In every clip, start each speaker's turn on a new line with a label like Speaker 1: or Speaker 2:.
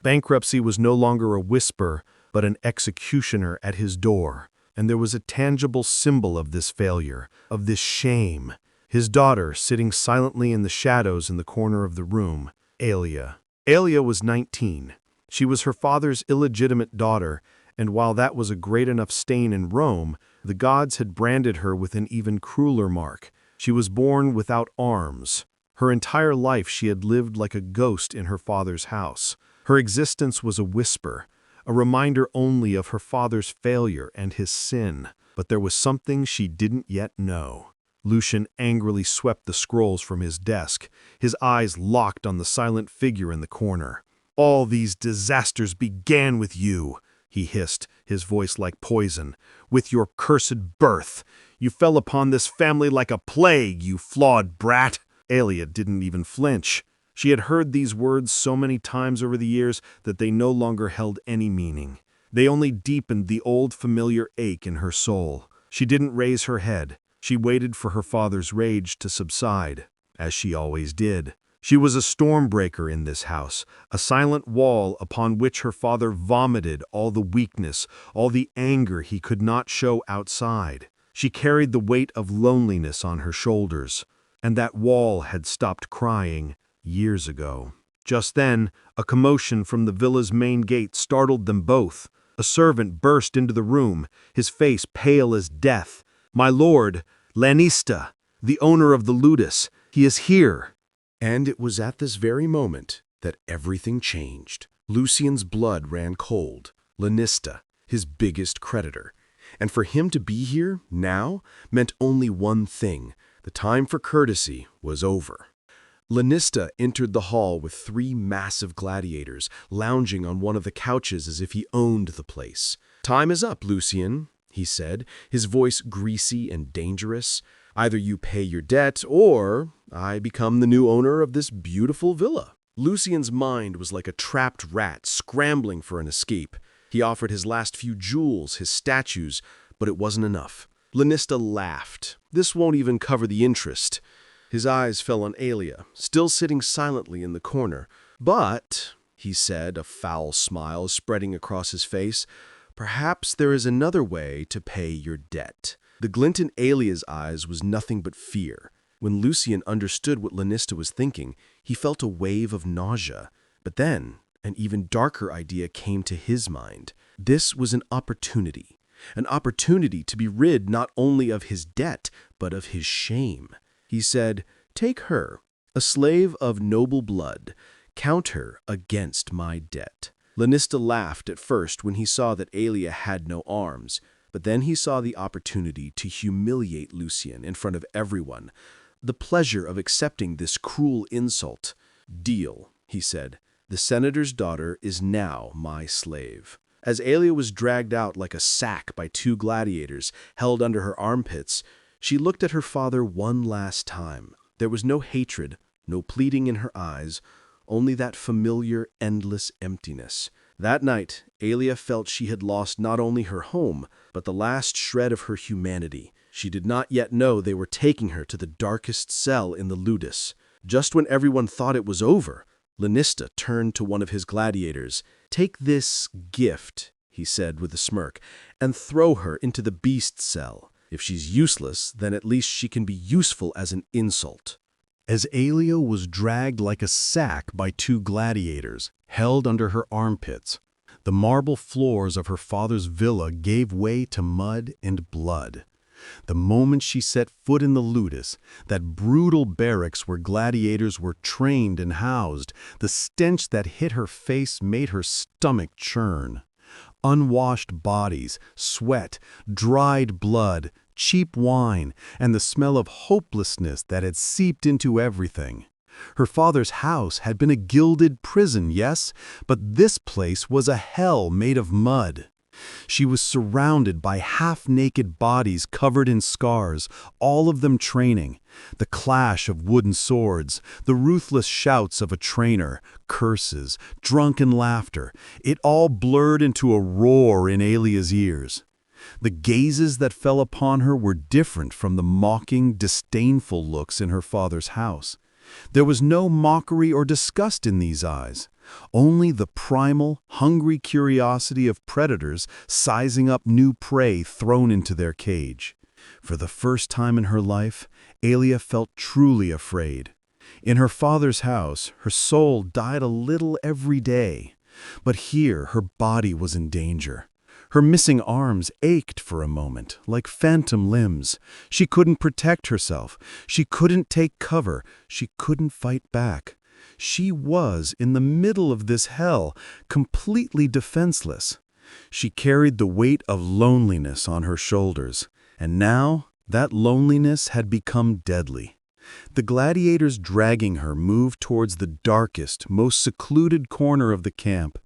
Speaker 1: Bankruptcy was no longer a whisper, but an executioner at his door. And there was a tangible symbol of this failure, of this shame. His daughter, sitting silently in the shadows in the corner of the room, Alia. Alia was 19. She was her father's illegitimate daughter, and while that was a great enough stain in Rome, the gods had branded her with an even crueler mark. She was born without arms. Her entire life she had lived like a ghost in her father's house. Her existence was a whisper, a reminder only of her father's failure and his sin. But there was something she didn't yet know. Lucian angrily swept the scrolls from his desk, his eyes locked on the silent figure in the corner. "All these disasters began with you," he hissed, his voice like poison. "With your cursed birth. You fell upon this family like a plague, you flawed brat." Alia didn't even flinch. She had heard these words so many times over the years that they no longer held any meaning. They only deepened the old familiar ache in her soul. She didn't raise her head. She waited for her father's rage to subside, as she always did. She was a stormbreaker in this house, a silent wall upon which her father vomited all the weakness, all the anger he could not show outside. She carried the weight of loneliness on her shoulders, and that wall had stopped crying years ago. Just then, a commotion from the villa's main gate startled them both. A servant burst into the room, his face pale as death. "My lord, Lanista, the owner of the Ludus, he is here."
Speaker 2: And it was at this very moment that everything changed. Lucian's blood ran cold. Lanista, his biggest creditor. And for him to be here, now, meant only one thing. The time for courtesy was over. Lanista entered the hall with 3 massive gladiators, lounging on one of the couches as if he owned the place. "Time is up, Lucian," he said, his voice greasy and dangerous. "Either you pay your debt, or I become the new owner of this beautiful villa." Lucian's mind was like a trapped rat scrambling for an escape. He offered his last few jewels, his statues, but it wasn't enough. Lanista laughed. "This won't even cover the interest." His eyes fell on Alia, still sitting silently in the corner. "But," he said, a foul smile spreading across his face, "perhaps there is another way to pay your debt." The glint in Alia's eyes was nothing but fear. When Lucian understood what Lanista was thinking, he felt a wave of nausea. But then, an even darker idea came to his mind. This was an opportunity to be rid not only of his debt, but of his shame. He said, "Take her, a slave of noble blood, count her against my debt." Lanista laughed at first when he saw that Alia had no arms, but then he saw the opportunity to humiliate Lucian in front of everyone, the pleasure of accepting this cruel insult. "Deal," he said. "The senator's daughter is now my slave." As Alia was dragged out like a sack by 2 gladiators held under her armpits, she looked at her father one last time. There was no hatred, no pleading in her eyes, only that familiar, endless emptiness. That night, Alia felt she had lost not only her home, but the last shred of her humanity. She did not yet know they were taking her to the darkest cell in the Ludus. Just when everyone thought it was over, Lanista turned to one of his gladiators. "Take this gift," he said with a smirk, "and throw her into the beast cell. If she's useless, then at least she can be useful as an insult."
Speaker 1: As Alia was dragged like a sack by 2 gladiators, held under her armpits, the marble floors of her father's villa gave way to mud and blood. The moment she set foot in the Ludus, that brutal barracks where gladiators were trained and housed, the stench that hit her face made her stomach churn. Unwashed bodies, sweat, dried blood, cheap wine, and the smell of hopelessness that had seeped into everything. Her father's house had been a gilded prison, yes, but this place was a hell made of mud. She was surrounded by half-naked bodies covered in scars, all of them training. The clash of wooden swords, the ruthless shouts of a trainer, curses, drunken laughter, it all blurred into a roar in Alia's ears. The gazes that fell upon her were different from the mocking, disdainful looks in her father's house. There was no mockery or disgust in these eyes, only the primal, hungry curiosity of predators sizing up new prey thrown into their cage. For the first time in her life, Aelia felt truly afraid. In her father's house, her soul died a little every day. But here, her body was in danger. Her missing arms ached for a moment, like phantom limbs. She couldn't protect herself. She couldn't take cover. She couldn't fight back. She was in the middle of this hell, completely defenseless. She carried the weight of loneliness on her shoulders, and now that loneliness had become deadly. The gladiators dragging her moved towards the darkest, most secluded corner of the camp.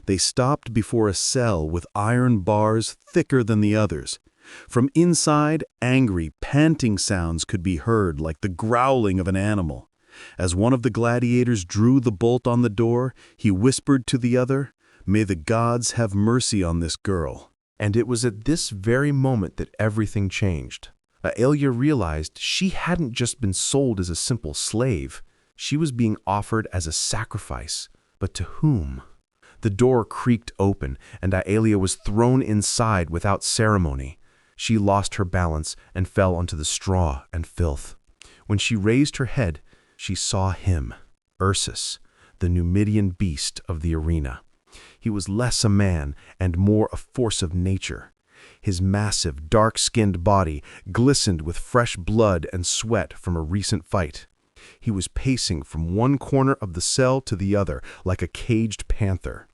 Speaker 1: They stopped before a cell with iron bars thicker than the others. From inside, angry, panting sounds could be heard like the growling of an animal. As one of the gladiators drew the bolt on the door, he whispered to the other, "May the gods have mercy on this girl."
Speaker 2: And it was at this very moment that everything changed. Aelia realized she hadn't just been sold as a simple slave. She was being offered as a sacrifice. But to whom? The door creaked open, and Aelia was thrown inside without ceremony. She lost her balance and fell onto the straw and filth. When she raised her head, she saw him, Ursus, the Numidian beast of the arena. He was less a man and more a force of nature. His massive, dark-skinned body glistened with fresh blood and sweat from a recent fight. He was pacing from one corner of the cell to the other like a caged panther.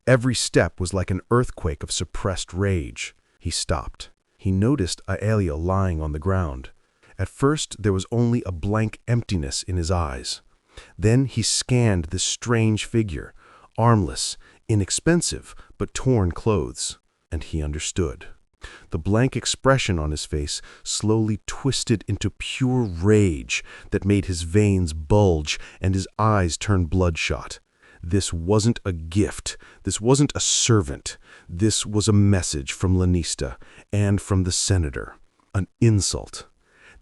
Speaker 2: Every step was like an earthquake of suppressed rage. He stopped. He noticed Aelia lying on the ground. At first, there was only a blank emptiness in his eyes. Then he scanned this strange figure, armless, inexpensive, but torn clothes, and he understood. The blank expression on his face slowly twisted into pure rage that made his veins bulge and his eyes turn bloodshot. This wasn't a gift. This wasn't a servant. This was a message from Lanista and from the senator. An insult.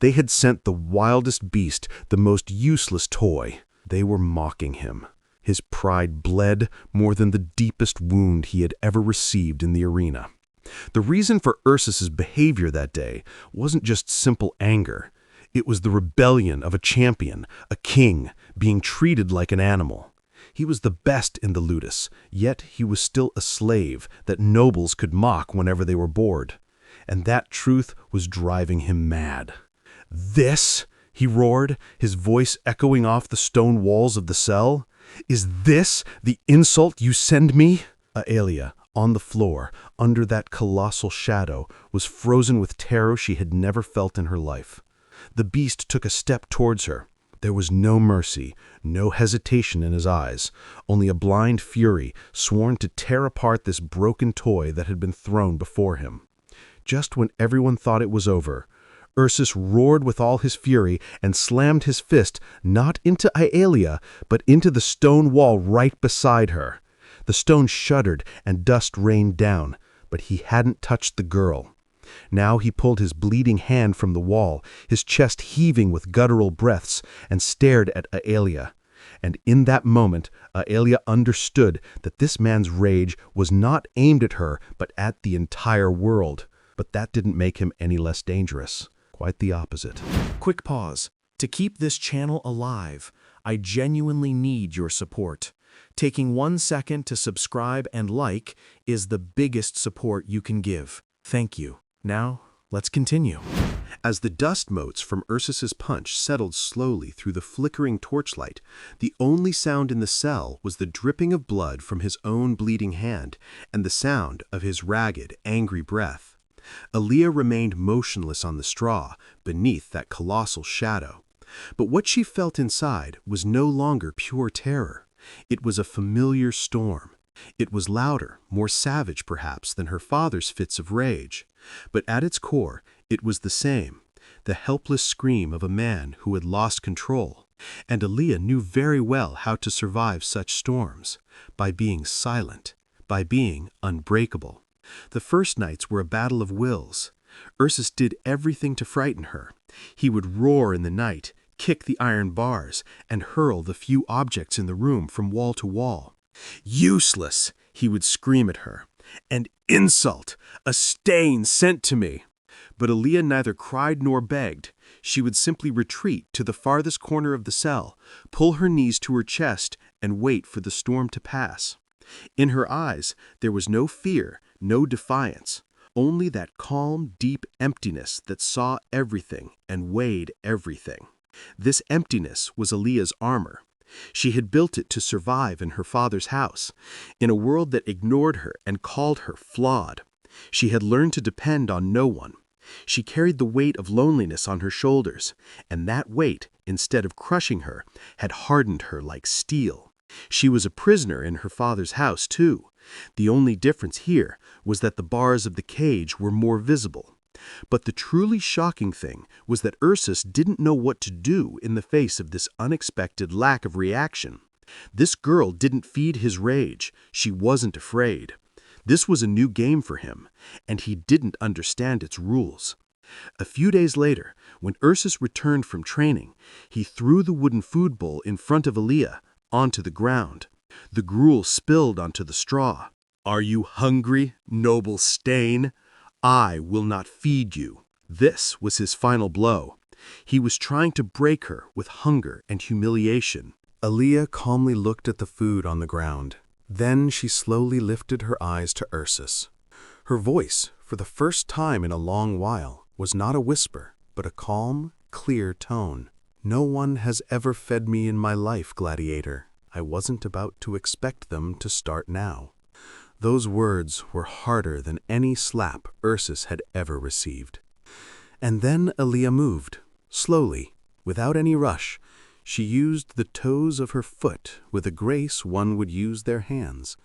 Speaker 2: They had sent the wildest beast, the most useless toy. They were mocking him. His pride bled more than the deepest wound he had ever received in the arena. The reason for Ursus's behavior that day wasn't just simple anger. It was the rebellion of a champion, a king, being treated like an animal. He was the best in the ludus, yet he was still a slave that nobles could mock whenever they were bored. And that truth was driving him mad. "This," he roared, his voice echoing off the stone walls of the cell, "is this the insult you send me?" Aelia, on the floor, under that colossal shadow, was frozen with terror she had never felt in her life. The beast took a step towards her. There was no mercy, no hesitation in his eyes, only a blind fury sworn to tear apart this broken toy that had been thrown before him. Just when everyone thought it was over, Ursus roared with all his fury and slammed his fist not into Aelia, but into the stone wall right beside her. The stone shuddered and dust rained down, but he hadn't touched the girl. Now he pulled his bleeding hand from the wall, his chest heaving with guttural breaths, and stared at Aelia. And in that moment, Aelia understood that this man's rage was not aimed at her, but at the entire world. But that didn't make him any less dangerous. Quite the opposite.
Speaker 3: Quick pause. To keep this channel alive, I genuinely need your support. Taking 1 second to subscribe and like is the biggest support you can give. Thank you. Now, let's continue.
Speaker 2: As the dust motes from Ursus's punch settled slowly through the flickering torchlight, the only sound in the cell was the dripping of blood from his own bleeding hand and the sound of his ragged, angry breath. Aelia remained motionless on the straw, beneath that colossal shadow. But what she felt inside was no longer pure terror. It was a familiar storm. It was louder, more savage perhaps than her father's fits of rage. But at its core, it was the same, the helpless scream of a man who had lost control. And Aelia knew very well how to survive such storms, by being silent, by being unbreakable. The first nights were a battle of wills. Ursus did everything to frighten her. He would roar in the night, kick the iron bars, and hurl the few objects in the room from wall to wall. "Useless," he would scream at her. "An insult, a stain sent to me." But Aaliyah neither cried nor begged. She would simply retreat to the farthest corner of the cell, pull her knees to her chest, and wait for the storm to pass. In her eyes, there was no fear, no defiance, only that calm, deep emptiness that saw everything and weighed everything. This emptiness was Aaliyah's armor. She had built it to survive in her father's house, in a world that ignored her and called her flawed. She had learned to depend on no one. She carried the weight of loneliness on her shoulders, and that weight, instead of crushing her, had hardened her like steel. She was a prisoner in her father's house, too. The only difference here was that the bars of the cage were more visible. But the truly shocking thing was that Ursus didn't know what to do in the face of this unexpected lack of reaction. This girl didn't feed his rage. She wasn't afraid. This was a new game for him, and he didn't understand its rules. A few days later, when Ursus returned from training, he threw the wooden food bowl in front of Aaliyah onto the ground. The gruel spilled onto the straw. "Are you hungry, noble stain? I will not feed you." This was his final blow. He was trying to break her with hunger and humiliation.
Speaker 3: Aaliyah calmly looked at the food on the ground. Then she slowly lifted her eyes to Ursus. Her voice, for the first time in a long while, was not a whisper, but a calm, clear tone. "No one has ever fed me in my life, Gladiator. I wasn't about to expect them to start now." Those words were harder than any slap Ursus had ever received. And then Aaliyah moved, slowly, without any rush. She used the toes of her foot with a grace one would use their hands,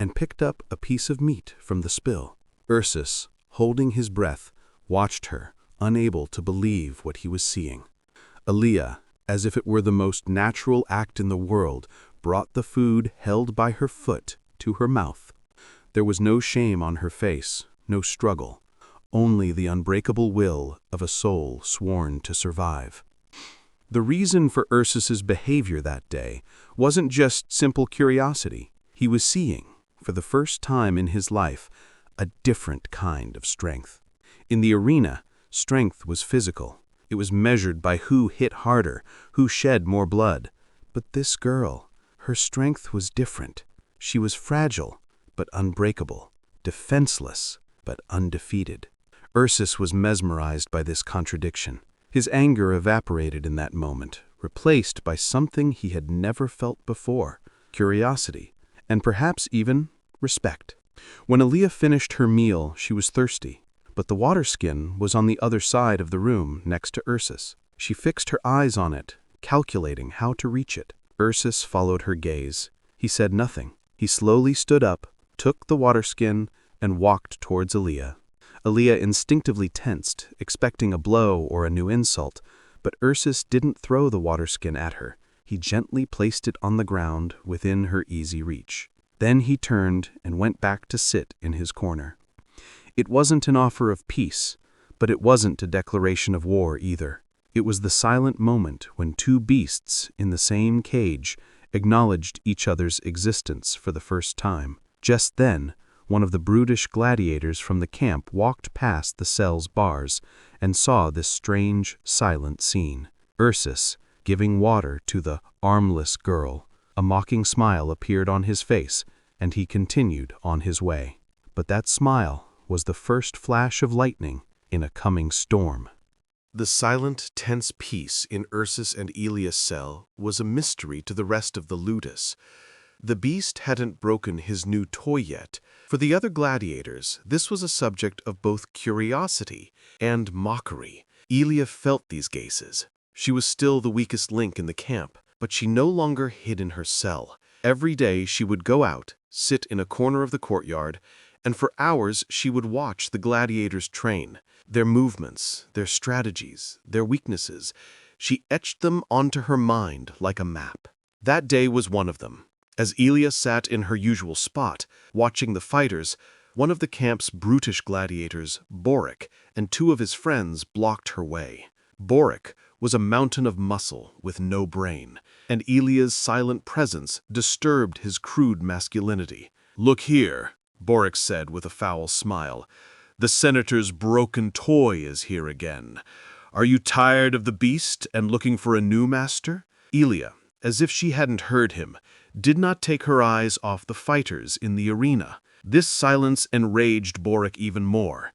Speaker 3: and picked up a piece of meat from the spill. Ursus, holding his breath, watched her, unable to believe what he was seeing. Aaliyah, as if it were the most natural act in the world, brought the food held by her foot to her mouth. There was no shame on her face, no struggle, only the unbreakable will of a soul sworn to survive. The reason for Ursus's behavior that day wasn't just simple curiosity. He was seeing, for the first time in his life, a different kind of strength. In the arena, strength was physical. It was measured by who hit harder, who shed more blood. But this girl, her strength was different. She was fragile, but unbreakable, defenseless, but undefeated. Ursus was mesmerized by this contradiction. His anger evaporated in that moment, replaced by something he had never felt before, curiosity, and perhaps even respect. When Aaliyah finished her meal, she was thirsty, but the water skin was on the other side of the room next to Ursus. She fixed her eyes on it, calculating how to reach it. Ursus followed her gaze. He said nothing. He slowly stood up, took the water skin, and walked towards Aaliyah. Aaliyah instinctively tensed, expecting a blow or a new insult, but Ursus didn't throw the water skin at her. He gently placed it on the ground within her easy reach. Then he turned and went back to sit in his corner. It wasn't an offer of peace, but it wasn't a declaration of war either. It was the silent moment when two beasts in the same cage acknowledged each other's existence for the first time. Just then, one of the brutish gladiators from the camp walked past the cell's bars and saw this strange, silent scene. Ursus giving water to the armless girl. A mocking smile appeared on his face, and he continued on his way. But that smile was the first flash of lightning in a coming storm.
Speaker 1: The silent, tense peace in Ursus and Elia's cell was a mystery to the rest of the ludus. The beast hadn't broken his new toy yet. For the other gladiators, this was a subject of both curiosity and mockery. Elia felt these gazes. She was still the weakest link in the camp, but she no longer hid in her cell. Every day she would go out, sit in a corner of the courtyard, and for hours she would watch the gladiators train. Their movements, their strategies, their weaknesses. She etched them onto her mind like a map. That day was one of them. As Elia sat in her usual spot, watching the fighters, one of the camp's brutish gladiators, Boric, and two of his friends blocked her way. Boric was a mountain of muscle with no brain, and Elia's silent presence disturbed his crude masculinity. "Look here," Boric said with a foul smile. "The senator's broken toy is here again. Are you tired of the beast and looking for a new master?" Elia, as if she hadn't heard him, did not take her eyes off the fighters in the arena. This silence enraged Boric even more.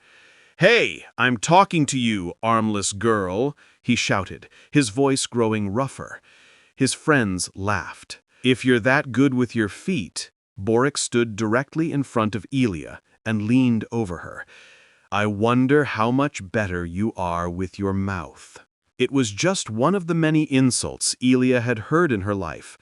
Speaker 1: "Hey, I'm talking to you, armless girl," he shouted, his voice growing rougher. His friends laughed. "If you're that good with your feet," Boric stood directly in front of Elia and leaned over her. "I wonder how much better you are with your mouth." It was just one of the many insults Elia had heard in her life.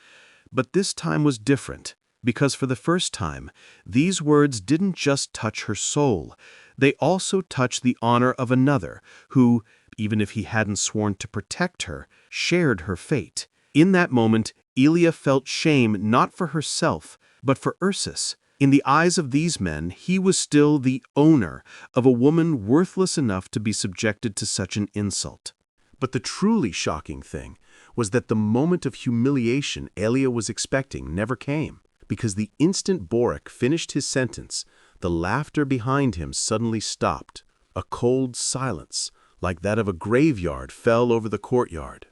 Speaker 1: But this time was different, because for the first time, these words didn't just touch her soul. They also touched the honor of another who, even if he hadn't sworn to protect her, shared her fate. In that moment, Elia felt shame not for herself, but for Ursus. In the eyes of these men, he was still the owner of a woman worthless enough to be subjected to such an insult. But the truly shocking thing was that the moment of humiliation Elia was expecting never came, because the instant Boric finished his sentence, the laughter behind him suddenly stopped. A cold silence, like that of a graveyard, fell over the courtyard.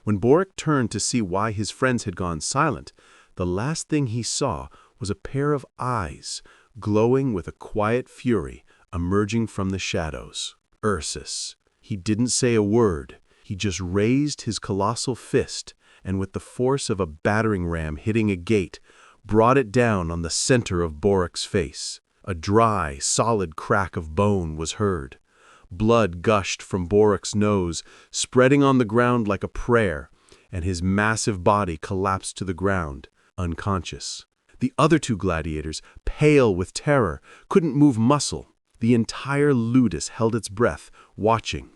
Speaker 1: When Boric turned to see why his friends had gone silent, the last thing he saw was a pair of eyes, glowing with a quiet fury, emerging from the shadows. Ursus. He didn't say a word. He just raised his colossal fist, and with the force of a battering ram hitting a gate, brought it down on the center of Boric's face. A dry, solid crack of bone was heard. Blood gushed from Boric's nose, spreading on the ground like a prayer, and his massive body collapsed to the ground, unconscious. The other two gladiators, pale with terror, couldn't move muscle. The entire ludus held its breath, watching.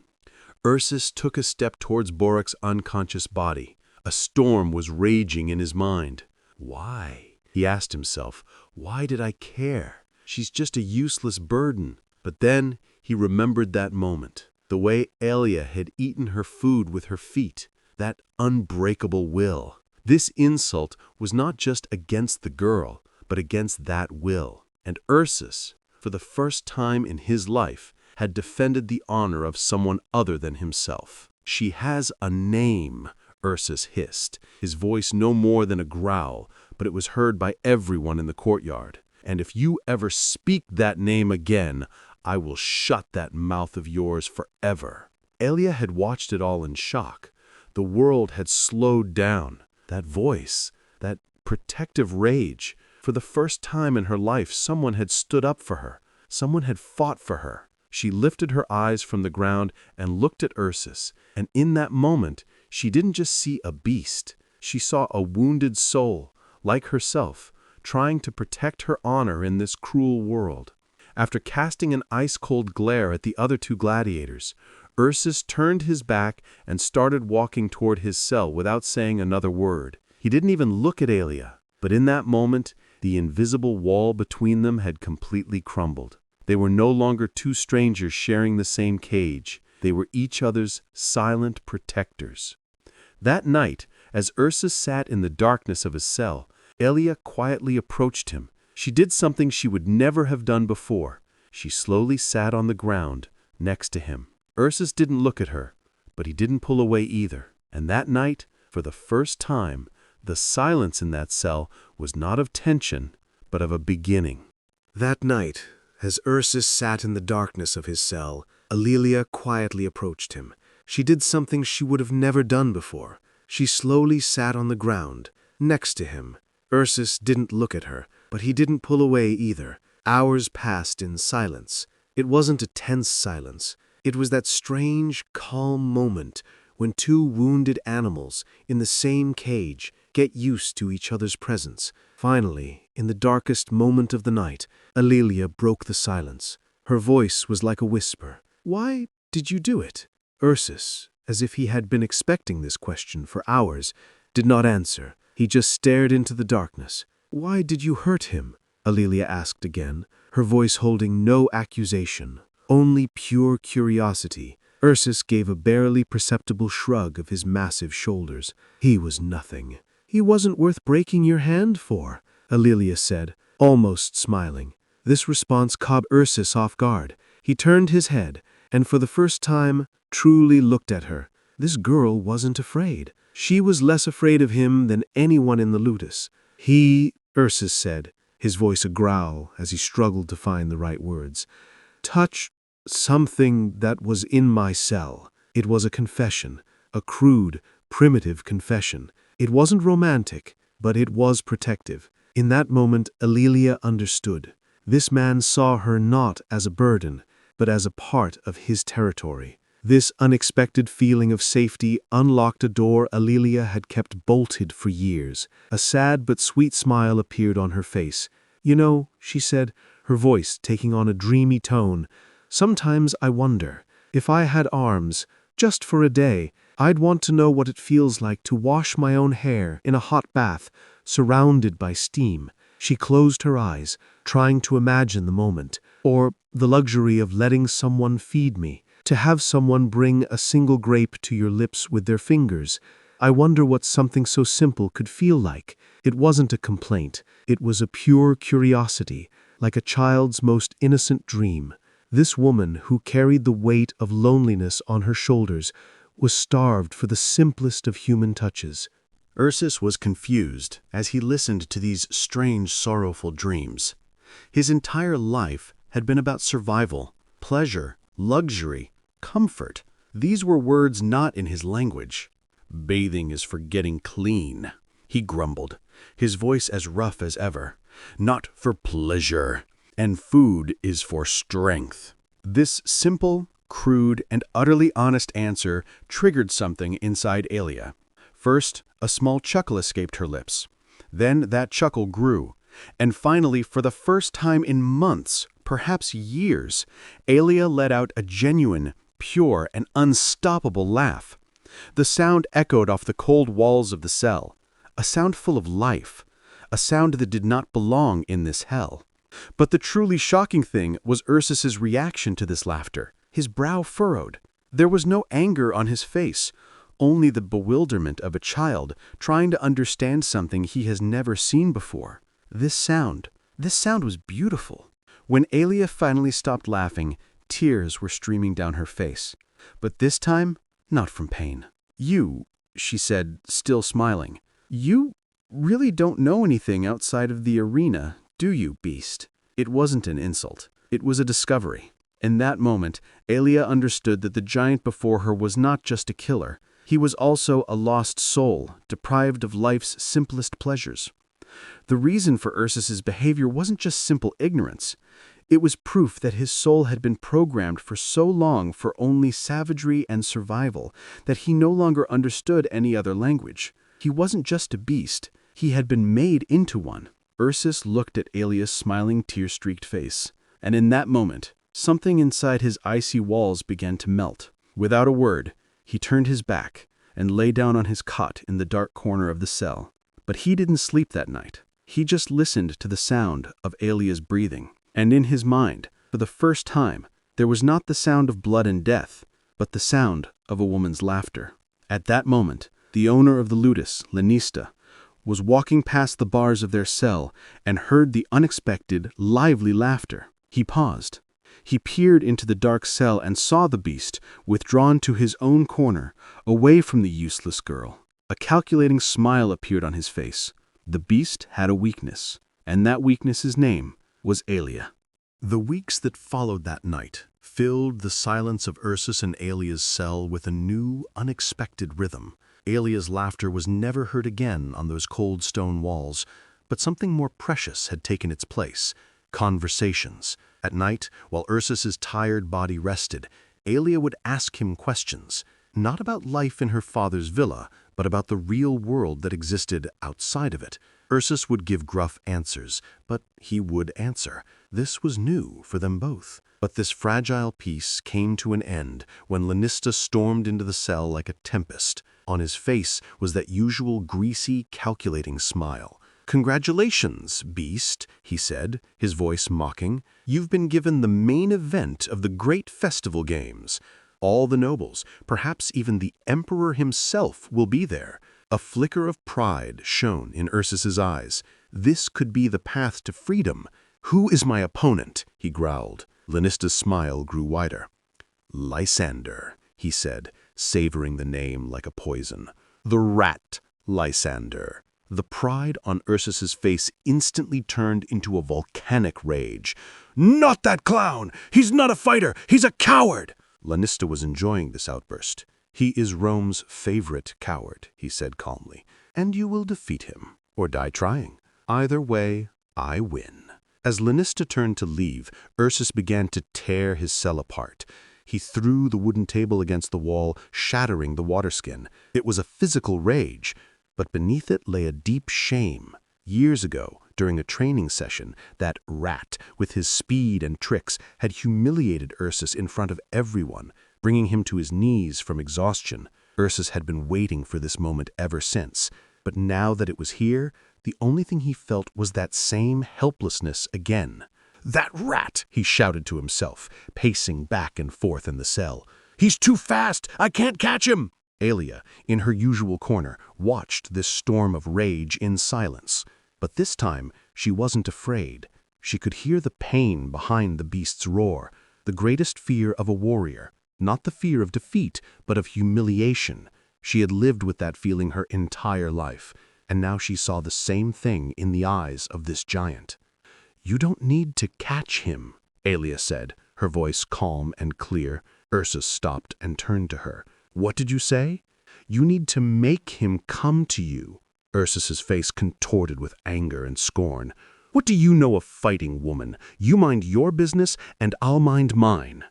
Speaker 1: Ursus took a step towards Boric's unconscious body. A storm was raging in his mind. Why? He asked himself, why did I care? She's just a useless burden. But then he remembered that moment, the way Elia had eaten her food with her feet, that unbreakable will. This insult was not just against the girl, but against that will. And Ursus, for the first time in his life, had defended the honor of someone other than himself. "She has a name," Ursus hissed, his voice no more than a growl, but it was heard by everyone in the courtyard. "And if you ever speak that name again, I will shut that mouth of yours forever." Elia had watched it all in shock. The world had slowed down. That voice, that protective rage. For the first time in her life, someone had stood up for her. Someone had fought for her. She lifted her eyes from the ground and looked at Ursus, and in that moment, she didn't just see a beast. She saw a wounded soul, like herself, trying to protect her honor in this cruel world. After casting an ice-cold glare at the other two gladiators, Ursus turned his back and started walking toward his cell without saying another word. He didn't even look at Elia, but in that moment, the invisible wall between them had completely crumbled. They were no longer two strangers sharing the same cage. They were each other's silent protectors. That night, as Ursus sat in the darkness of his cell, Elia quietly approached him. She did something she would never have done before. She slowly sat on the ground next to him. Ursus didn't look at her, but he didn't pull away either. And that night, for the first time, the silence in that cell was not of tension, but of a beginning.
Speaker 4: That night, as Ursus sat in the darkness of his cell, Alelia quietly approached him. She did something she would have never done before. She slowly sat on the ground, next to him. Ursus didn't look at her, but he didn't pull away either. Hours passed in silence. It wasn't a tense silence. It was that strange, calm moment when two wounded animals in the same cage get used to each other's presence. Finally, in the darkest moment of the night, Alelia broke the silence. Her voice was like a whisper. "Why did you do it?" Ursus, as if he had been expecting this question for hours, did not answer. He just stared into the darkness. "Why did you hurt him?" Alelia asked again, her voice holding no accusation, only pure curiosity. Ursus gave a barely perceptible shrug of his massive shoulders. He was nothing. He wasn't worth breaking your hand for, Alelia said, almost smiling. This response caught Ursus off guard. He turned his head, and for the first time, truly looked at her. This girl wasn't afraid. She was less afraid of him than anyone in the Ludus. Ursus said, his voice a growl as he struggled to find the right words, touch something that was in my cell. It was a confession, a crude, primitive confession. It wasn't romantic, but it was protective. In that moment, Alelia understood. This man saw her not as a burden, but as a part of his territory. This unexpected feeling of safety unlocked a door Alelia had kept bolted for years. A sad but sweet smile appeared on her face. You know, she said, her voice taking on a dreamy tone, sometimes I wonder, if I had arms, just for a day, I'd want to know what it feels like to wash my own hair in a hot bath, surrounded by steam. She closed her eyes, trying to imagine the moment, or the luxury of letting someone feed me. To have someone bring a single grape to your lips with their fingers. I wonder what something so simple could feel like. It wasn't a complaint. It was a pure curiosity, like a child's most innocent dream. This woman, who carried the weight of loneliness on her shoulders, was starved for the simplest of human touches.
Speaker 2: Ursus was confused as he listened to these strange, sorrowful dreams. His entire life had been about survival, pleasure, luxury, comfort. These were words not in his language. Bathing is for getting clean, he grumbled, his voice as rough as ever. Not for pleasure. And food is for strength. This simple, crude, and utterly honest answer triggered something inside Alia. First, a small chuckle escaped her lips. Then that chuckle grew. And finally, for the first time in months, perhaps years, Alia let out a genuine, pure, and unstoppable laugh. The sound echoed off the cold walls of the cell, a sound full of life, a sound that did not belong in this hell. But the truly shocking thing was Ursus's reaction to this laughter. His brow furrowed. There was no anger on his face, only the bewilderment of a child trying to understand something he has never seen before. This sound was beautiful. When Alia finally stopped laughing, tears were streaming down her face. But this time, not from pain. You, she said, still smiling, you really don't know anything outside of the arena, do you, beast? It wasn't an insult. It was a discovery. In that moment, Alia understood that the giant before her was not just a killer. He was also a lost soul, deprived of life's simplest pleasures. The reason for Ursus's behavior wasn't just simple ignorance. It was proof that his soul had been programmed for so long for only savagery and survival that he no longer understood any other language. He wasn't just a beast. He had been made into one. Ursus looked at Alia's smiling, tear-streaked face, and in that moment, something inside his icy walls began to melt. Without a word, he turned his back and lay down on his cot in the dark corner of the cell. But he didn't sleep that night. He just listened to the sound of Alia's breathing. And in his mind, for the first time, there was not the sound of blood and death, but the sound of a woman's laughter. At that moment, the owner of the Ludus, Lanista, was walking past the bars of their cell and heard the unexpected, lively laughter. He paused. He peered into the dark cell and saw the beast, withdrawn to his own corner, away from the useless girl. A calculating smile appeared on his face. The beast had a weakness, and that weakness's name was Alia.
Speaker 1: The weeks that followed that night filled the silence of Ursus and Alia's cell with a new, unexpected rhythm. Alia's laughter was never heard again on those cold stone walls, but something more precious had taken its place: conversations. At night, while Ursus's tired body rested, Alia would ask him questions, not about life in her father's villa, but about the real world that existed outside of it. Ursus would give gruff answers, but he would answer. This was new for them both. But this fragile peace came to an end when Lanista stormed into the cell like a tempest. On his face was that usual greasy, calculating smile. "Congratulations, beast," he said, his voice mocking. "You've been given the main event of the great festival games.
Speaker 2: All the nobles, perhaps even the emperor himself, will be there. A flicker of pride shone in Ursus's eyes. This could be the path to freedom. "Who is my opponent?" he growled. Lanista's smile grew wider. "Lysander," he said, savoring the name like a poison. "The rat Lysander." The pride on Ursus's face instantly turned into a volcanic rage. "Not that clown! He's not a fighter! He's a coward!" Lanista was enjoying this outburst. "He is Rome's favorite coward," he said calmly, "and you will defeat him, or die trying. Either way, I win." As Lanista turned to leave, Ursus began to tear his cell apart. He threw the wooden table against the wall, shattering the waterskin. It was a physical rage, but beneath it lay a deep shame. Years ago, during a training session, that rat, with his speed and tricks, had humiliated Ursus in front of everyone, bringing him to his knees from exhaustion. Ursus had been waiting for this moment ever since, but now that it was here, the only thing he felt was that same helplessness again. "That rat!" he shouted to himself, pacing back and forth in the cell. "He's too fast! I can't catch him!" Aelia, in her usual corner, watched this storm of rage in silence. But this time, she wasn't afraid. She could hear the pain behind the beast's roar, the greatest fear of a warrior, not the fear of defeat, but of humiliation. She had lived with that feeling her entire life, and now she saw the same thing in the eyes of this giant. "You don't need to catch him," Aelia said, her voice calm and clear. Ursus stopped and turned to her. "What did you say?" "You need to make him come to you." Ursus's face contorted with anger and scorn. "What do you know of fighting, woman? You mind your business, and I'll mind mine."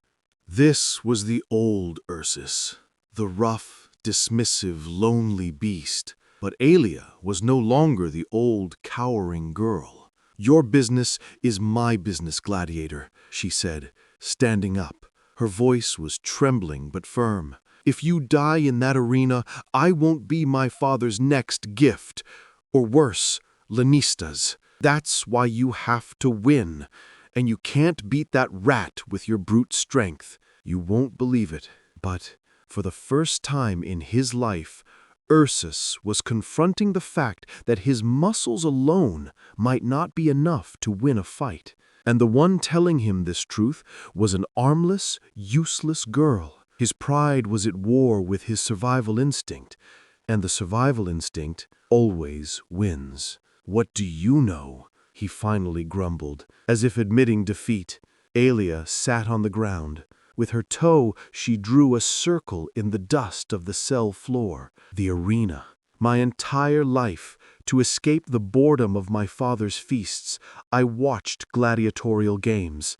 Speaker 4: This was the old Ursus, the rough, dismissive, lonely beast. But Aelia was no longer the old, cowering girl. "Your business is my business, gladiator," she said, standing up. Her voice was trembling but firm. "If you die in that arena, I won't be my father's next gift. Or worse, Lanista's. That's why you have to win. And you can't beat that rat with your brute strength. You won't believe it, but for the first time in his life, Ursus was confronting the fact that his muscles alone might not be enough to win a fight. And the one telling him this truth was an armless, useless girl. His pride was at war with his survival instinct, and the survival instinct always wins. "What do you know?" he finally grumbled, as if admitting defeat. Aelia sat on the ground. With her toe, she drew a circle in the dust of the cell floor. "The arena. My entire life, to escape the boredom of my father's feasts, I watched gladiatorial games.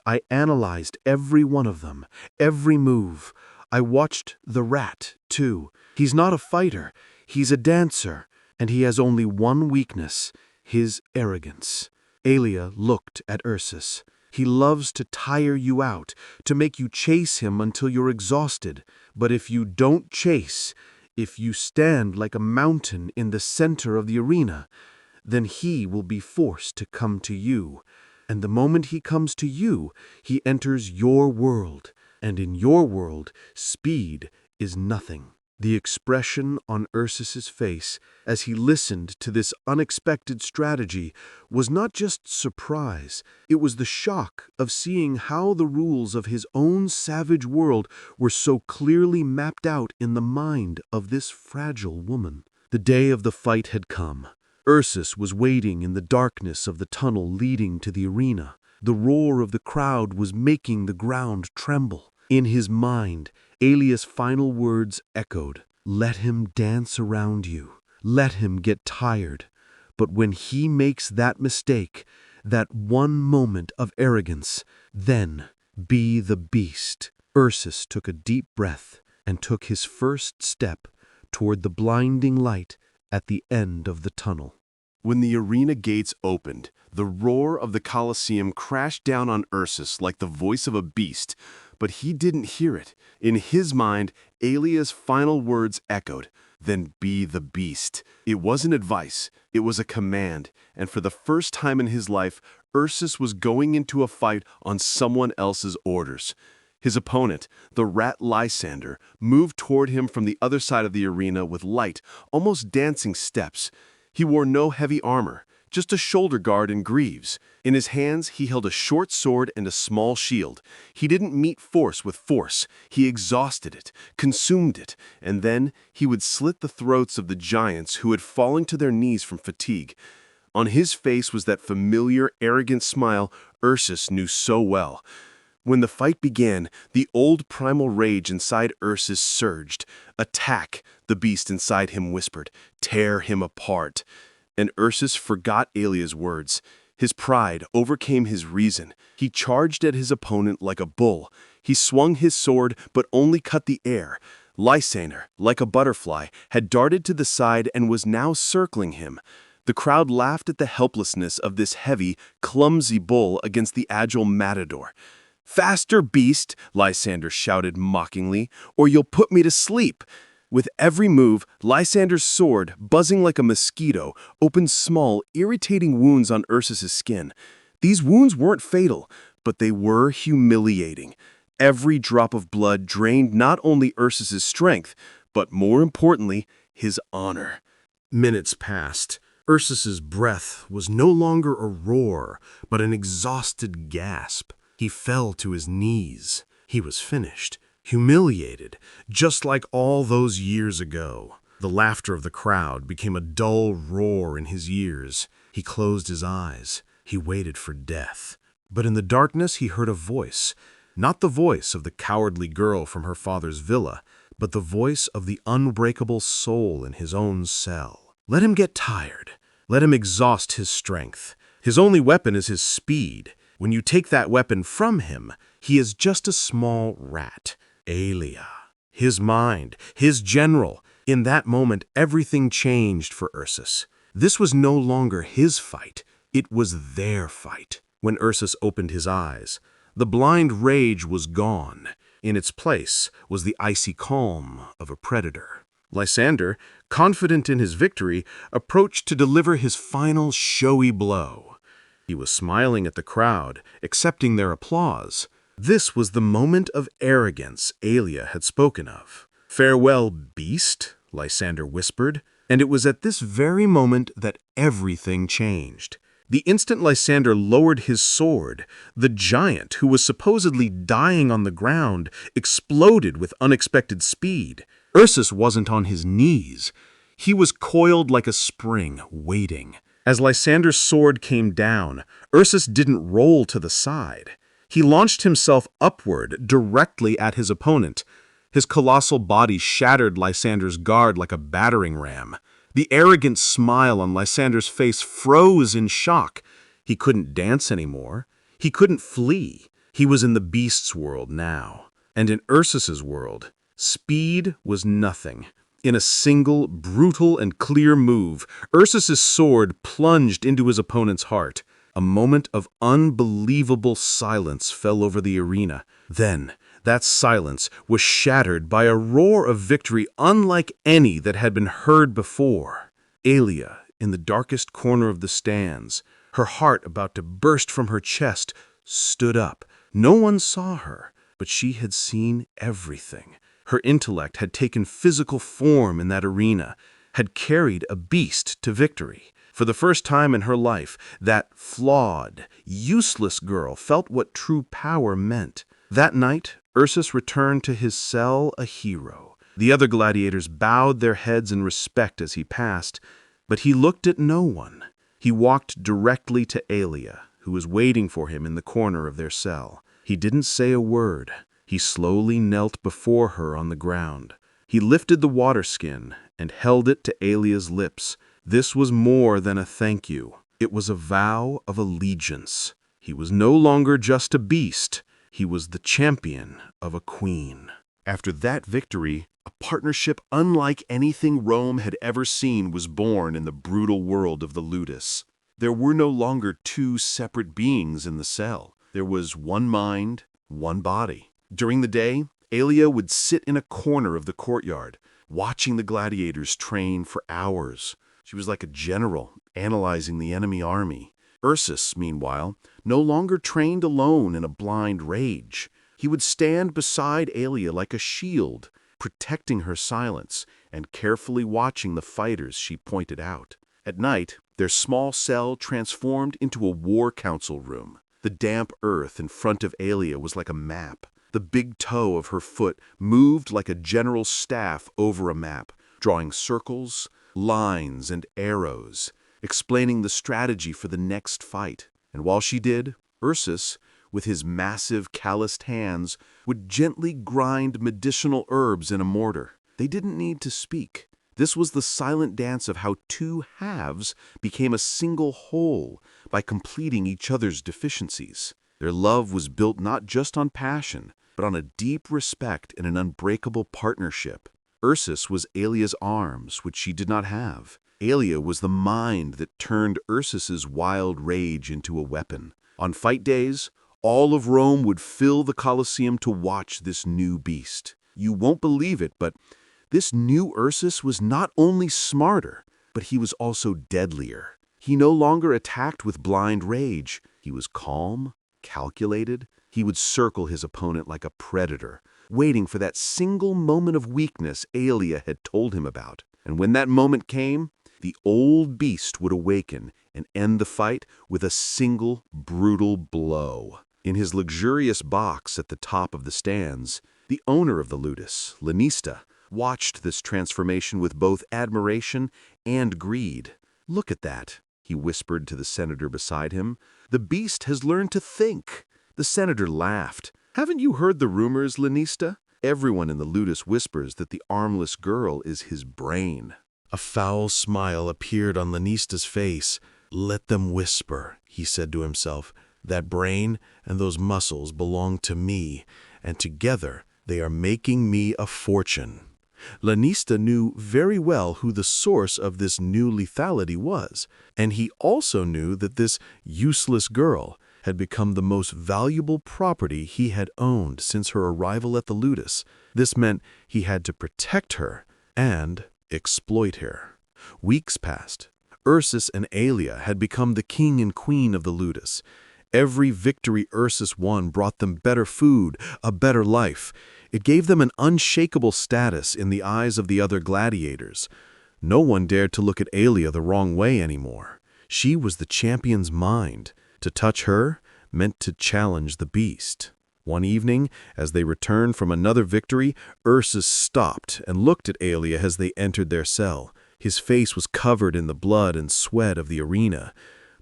Speaker 4: I analyzed every one of them, every move. I watched the rat, too. He's not a fighter, he's a dancer, and he has only one weakness, his arrogance." Aelia looked at Ursus. "He loves to tire you out, to make you chase him until you're exhausted. But if you don't chase, if you stand like a mountain in the center of the arena, then he will be forced to come to you. And the moment he comes to you, he enters your world. And in your world, speed is nothing." The expression on Ursus's face as he listened to this unexpected strategy was not just surprise, it was the shock of seeing how the rules of his own savage world were so clearly mapped out in the mind of this fragile woman. The day of the fight had come. Ursus was waiting in the darkness of the tunnel leading to the arena. The roar of the crowd was making the ground tremble. In his mind, Aelia's final words echoed. "Let him dance around you. Let him get tired. But when he makes that mistake, that one moment of arrogance, then be the beast." Ursus took a deep breath and took his first step toward the blinding light at the end of the tunnel.
Speaker 2: When the arena gates opened, the roar of the Colosseum crashed down on Ursus like the voice of a beast, but he didn't hear it. In his mind, Aelia's final words echoed, "Then be the beast." It wasn't advice, it was a command, and for the first time in his life, Ursus was going into a fight on someone else's orders. His opponent, the rat Lysander, moved toward him from the other side of the arena with light, almost dancing steps. He wore no heavy armor, just a shoulder guard and greaves. In his hands, he held a short sword and a small shield. He didn't meet force with force. He exhausted it, consumed it, and then he would slit the throats of the giants who had fallen to their knees from fatigue. On his face was that familiar, arrogant smile Ursus knew so well. When the fight began, the old primal rage inside Ursus surged. "Attack," the beast inside him whispered. "Tear him apart." And Ursus forgot Aelia's words. His pride overcame his reason. He charged at his opponent like a bull. He swung his sword, but only cut the air. Lysander, like a butterfly, had darted to the side and was now circling him. The crowd laughed at the helplessness of this heavy, clumsy bull against the agile matador. "Faster, beast," Lysander shouted mockingly, "or you'll put me to sleep." With every move, Lysander's sword, buzzing like a mosquito, opened small, irritating wounds on Ursus's skin. These wounds weren't fatal, but they were humiliating. Every drop of blood drained not only Ursus's strength, but more importantly, his honor.
Speaker 4: Minutes passed. Ursus's breath was no longer a roar, but an exhausted gasp. He fell to his knees. He was finished, humiliated, just like all those years ago. The laughter of the crowd became a dull roar in his ears. He closed his eyes. He waited for death. But in the darkness he heard a voice, not the voice of the cowardly girl from her father's villa, but the voice of the unbreakable soul in his own cell. Let him get tired. Let him exhaust his strength. His only weapon is his speed. When you take that weapon from him, he is just a small rat. Aelia, his mind, his general. In that moment, everything changed for Ursus. This was no longer his fight. It was their fight. When Ursus opened his eyes, the blind rage was gone. In its place was the icy calm of a predator. Lysander, confident in his victory, approached to deliver his final showy blow. He was smiling at the crowd, accepting their applause. This was the moment of arrogance Aelia had spoken of. "Farewell, beast," Lysander whispered, and it was at this very moment that everything changed. The instant Lysander lowered his sword, the giant, who was supposedly dying on the ground, exploded with unexpected speed. Ursus wasn't on his knees. He was coiled like a spring, waiting. As Lysander's sword came down, Ursus didn't roll to the side. He launched himself upward, directly at his opponent. His colossal body shattered Lysander's guard like a battering ram. The arrogant smile on Lysander's face froze in shock. He couldn't dance anymore. He couldn't flee. He was in the beast's world now. And in Ursus's world, speed was nothing. In a single, brutal, and clear move, Ursus's sword plunged into his opponent's heart. A moment of unbelievable silence fell over the arena. Then, that silence was shattered by a roar of victory unlike any that had been heard before. Aelia, in the darkest corner of the stands, her heart about to burst from her chest, stood up. No one saw her, but she had seen everything. Her intellect had taken physical form in that arena, had carried a beast to victory. For the first time in her life, that flawed, useless girl felt what true power meant. That night, Ursus returned to his cell a hero. The other gladiators bowed their heads in respect as he passed, but he looked at no one. He walked directly to Aelia, who was waiting for him in the corner of their cell. He didn't say a word. He slowly knelt before her on the ground. He lifted the water skin and held it to Aelia's lips. This was more than a thank you. It was a vow of allegiance. He was no longer just a beast. He was the champion of a queen. After that victory, a partnership unlike anything Rome had ever seen was born in the brutal world of the ludus. There were no longer two separate beings in the cell. There was one mind, one body. During the day, Aelia would sit in a corner of the courtyard, watching the gladiators train for hours. She was like a general, analyzing the enemy army. Ursus, meanwhile, no longer trained alone in a blind rage.
Speaker 2: He would stand beside Aelia like a shield, protecting her silence and carefully watching the fighters she pointed out. At night, their small cell transformed into a war council room. The damp earth in front of Aelia was like a map. The big toe of her foot moved like a general's staff over a map, drawing circles, lines, and arrows, explaining the strategy for the next fight. And while she did, Ursus, with his massive calloused hands, would gently grind medicinal herbs in a mortar. They didn't need to speak. This was the silent dance of how two halves became a single whole by completing each other's deficiencies. Their love was built not just on passion, but on a deep respect and an unbreakable partnership. Ursus was Aelia's arms, which she did not have. Aelia was the mind that turned Ursus's wild rage into a weapon. On fight days, all of Rome would fill the Colosseum to watch this new beast. You won't believe it, but this new Ursus was not only smarter, but he was also deadlier. He no longer attacked with blind rage. He was calm, calculated. He would circle his opponent like a predator, waiting for that single moment of weakness Aelia had told him about. And when that moment came, the old beast would awaken and end the fight with a single brutal blow. In his luxurious box at the top of the stands, the owner of the ludus, Lanista, watched this transformation with both admiration and greed. "Look at that," he whispered to the senator beside him. "The beast has learned to think." The senator laughed. "Haven't you heard the rumors, Lanista? Everyone in the ludus whispers that the armless girl is his brain."
Speaker 4: A foul smile appeared on Lanista's face. "Let them whisper," he said to himself. "That brain and those muscles belong to me, and together they are making me a fortune." Lanista knew very well who the source of this new lethality was, and he also knew that this useless girl had become the most valuable property he had owned since her arrival at the ludus. This meant he had to protect her and exploit her. Weeks passed. Ursus and Aelia had become the king and queen of the ludus. Every victory Ursus won brought them better food, a better life. It gave them an unshakable status in the eyes of the other gladiators. No one dared to look at Aelia the wrong way anymore. She was the champion's mind. To touch her meant to challenge the beast. One evening, as they returned from another victory, Ursus stopped and looked at Aelia as they entered their cell. His face was covered in the blood and sweat of the arena,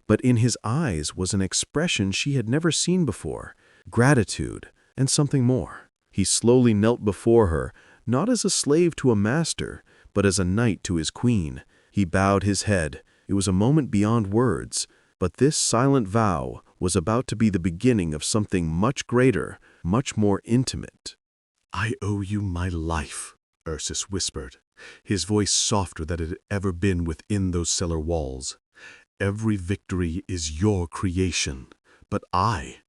Speaker 4: but in his eyes was an expression she had never seen before, gratitude and something more. He slowly knelt before her, not as a slave to a master, but as a knight to his queen. He bowed his head. It was a moment beyond words, but this silent vow was about to be the beginning of something much greater, much more intimate.
Speaker 1: "I owe you my life," Ursus whispered, his voice softer than it had ever been within those cellar walls. "Every victory is your creation, but I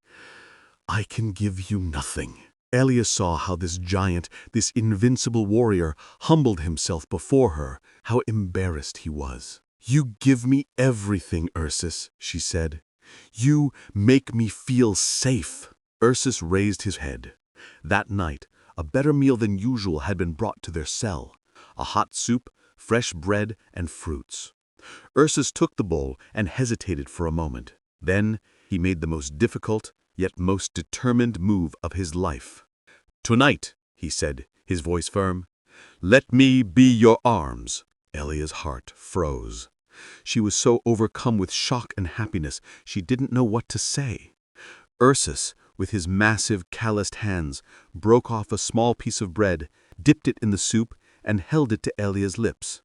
Speaker 1: can give you nothing." Aelia saw how this giant, this invincible warrior, humbled himself before her, how embarrassed he was. "You give me everything, Ursus," she said. "You make me feel safe." Ursus raised his head. That night, a better meal than usual had been brought to their cell. A hot soup, fresh bread, and fruits. Ursus took the bowl and hesitated for a moment. Then he made the most difficult, yet most determined move of his life. "Tonight," he said, his voice firm, "let me be your arms." Aelia's heart froze. She was so overcome with shock and happiness, she didn't know what to say. Ursus, with his massive, calloused hands, broke off a small piece of bread, dipped it in the soup, and held it to Aelia's lips.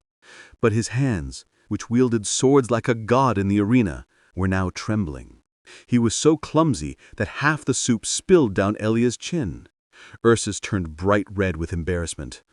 Speaker 1: But his hands, which wielded swords like a god in the arena, were now trembling. He was so clumsy that half the soup spilled down Aelia's chin. Ursus turned bright red with embarrassment.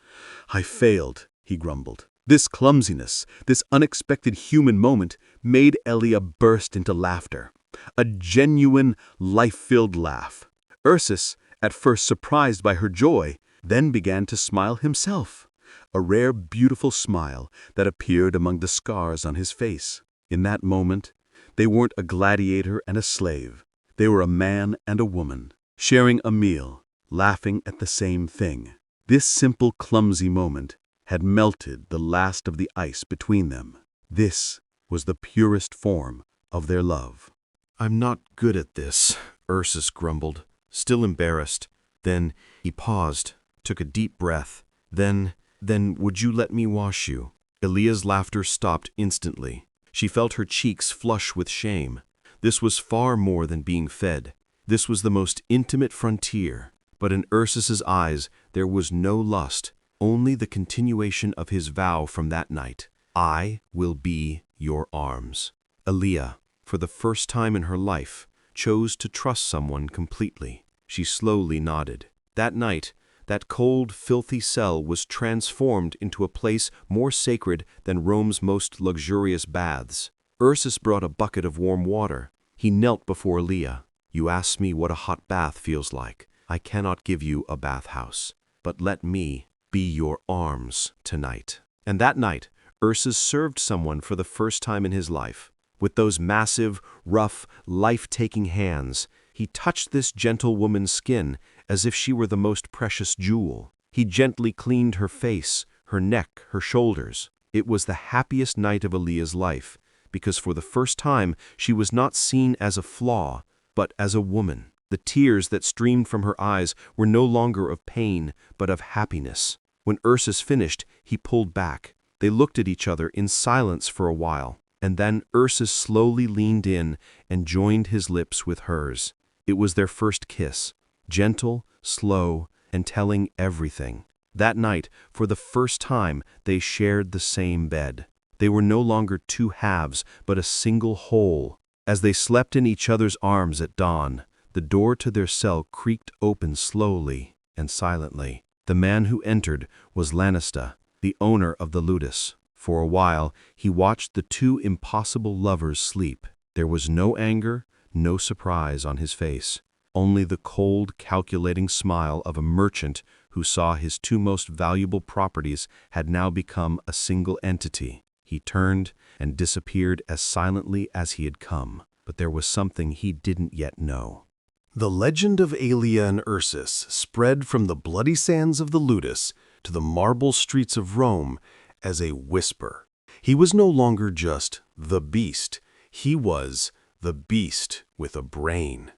Speaker 1: "I failed," he grumbled. This clumsiness, this unexpected human moment, made Aelia burst into laughter. A genuine, life-filled laugh. Ursus, at first surprised by her joy, then began to smile himself. A rare, beautiful smile that appeared among the scars on his face. In that moment, they weren't a gladiator and a slave. They were a man and a woman, sharing a meal,
Speaker 2: laughing at the same thing. This simple, clumsy moment had melted the last of the ice between them. This was the purest form of their love.
Speaker 1: "I'm not good at this," Ursus grumbled, still embarrassed. Then he paused, took a deep breath. Then would you let me wash you?" Elia's laughter stopped instantly. She felt her cheeks flush with shame. This was far more than being fed. This was the most intimate frontier. But in Ursus's eyes there was no lust, only the continuation of his vow from that night. "I will be your arms." Elia, for the first time in her life, chose to trust someone completely. She slowly nodded. That night, that cold, filthy cell was transformed into a place more sacred than Rome's most luxurious baths. Ursus brought a bucket of warm water. He knelt before Elia. "You ask me what a hot bath feels like. I cannot give you a bathhouse, but let me be your arms tonight." And that night, Ursus served someone for the first time in his life. With those massive, rough, life-taking hands, he touched this gentle woman's skin as if she were the most precious jewel. He gently cleaned her face, her neck, her shoulders. It was the happiest night of Elia's life, because for the first time she was not seen as a flaw, but as a woman. The tears that streamed from her eyes were no longer of pain, but of happiness. When Ursus finished, he pulled back. They looked at each other in silence for a while, and then Ursus slowly leaned in and joined his lips with hers. It was their first kiss, gentle, slow, and telling everything. That night, for the first time, they shared the same bed. They were no longer two halves, but a single whole. As they slept in each other's arms at dawn, the door to their cell creaked open slowly and silently. The man who entered was Lanista, the owner of the Ludus. For a while, he watched the two impossible lovers sleep. There was no anger, no surprise on his face, only the cold, calculating smile of a merchant who saw his two most valuable properties had now become a single entity. He turned and disappeared as silently as he had come, but there was something he didn't yet know.
Speaker 4: The legend of Elia and Ursus spread from the bloody sands of the Ludus to the marble streets of Rome as a whisper. He was no longer just the beast. He was the beast with a brain.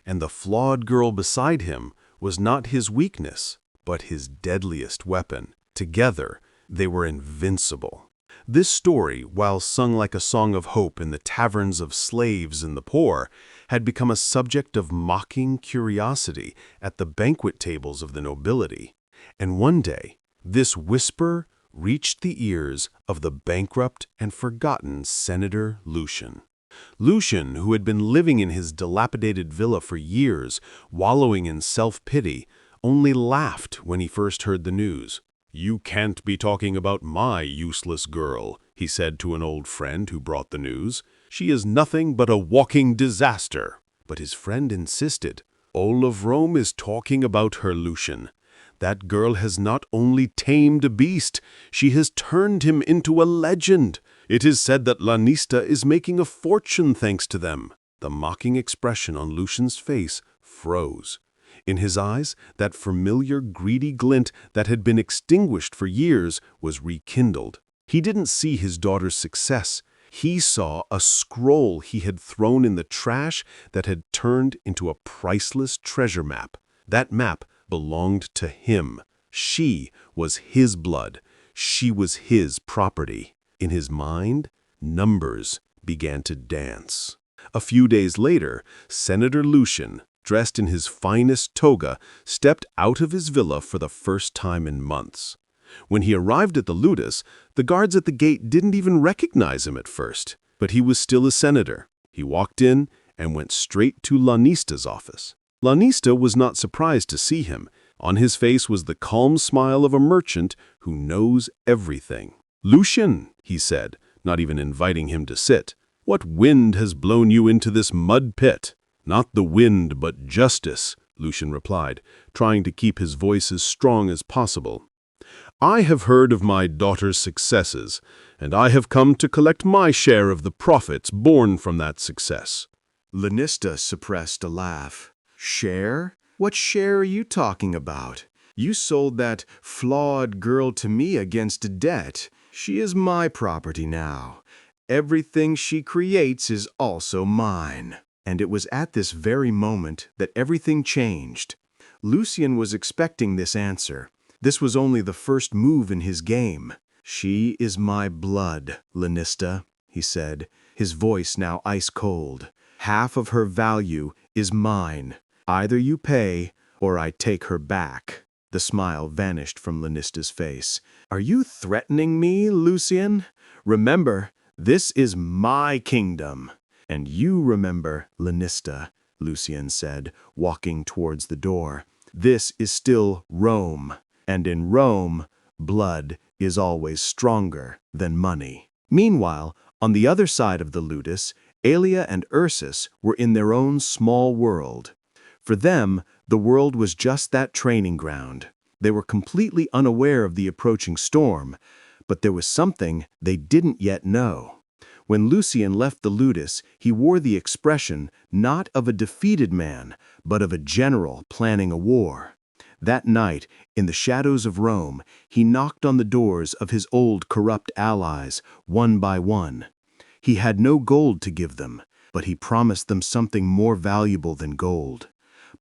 Speaker 4: And the flawed girl beside him was not his weakness, but his deadliest weapon. Together, they were invincible. This story, while sung like a song of hope in the taverns of slaves and the poor, had become a subject of mocking curiosity at the banquet tables of the nobility. And one day, this whisper reached the ears of the bankrupt and forgotten Senator Lucian. Lucian, who had been living in his dilapidated villa for years, wallowing in self-pity, only laughed when he first heard the news. "You can't be talking about my useless girl," he said to an old friend who brought the news. "She is nothing but a walking disaster." But his friend insisted. "All of Rome is talking about her, Lucian. That girl has not only tamed a beast, she has turned him into a legend. It is said that Lanista is making a fortune thanks to them." The mocking expression on Lucian's face froze. In his eyes, that familiar greedy glint that had been extinguished for years was rekindled. He didn't see his daughter's success. He saw a scroll he had thrown in the trash that had turned into a priceless treasure map. That map belonged to him. She was his blood. She was his property. In his mind, numbers began to dance. A few days later, Senator Lucian, dressed in his finest toga, stepped out of his villa for the first time in months. When he arrived at the Ludus, the guards at the gate didn't even recognize him at first. But he was still a senator. He walked in and went straight to Lanista's office. Lanista was not surprised to see him. On his face was the calm smile of a merchant who knows everything. "Lucian," he said, not even inviting him to sit, "what wind has blown you into this mud pit?" "Not the wind, but justice," Lucian replied, trying to keep his voice as strong as possible. "I have heard of my daughter's successes, and I have come to collect my share of the profits born from that success."
Speaker 3: Lanista suppressed a laugh. "Share?
Speaker 2: What share are you talking about? You sold that flawed girl to me against a debt. She is my property now. Everything she creates is also mine." And it was at this very moment that everything changed. Lucien was expecting this answer. This was only the first move in his game. "She is my blood, Lanista," he said, his voice now ice cold. "Half of her value is mine. Either you pay, or I take her back." The smile vanished from Lanista's face. "Are you threatening me, Lucien? Remember, this is my kingdom." "And you remember, Lanista," Lucien said, walking towards the door. "This is still Rome, and in Rome, blood is always stronger than money." Meanwhile, on the other side of the ludus, Aelia and Ursus were in their own small world. For them, the world was just that training ground. They were completely unaware of the approaching storm, but there was something they didn't yet know. When Lucien left the ludus, he wore the expression not of a defeated man, but of a general planning a war. That night, in the shadows of Rome, he knocked on the doors of his old corrupt allies, one by one. He had no gold to give them, but he promised them something more valuable than gold.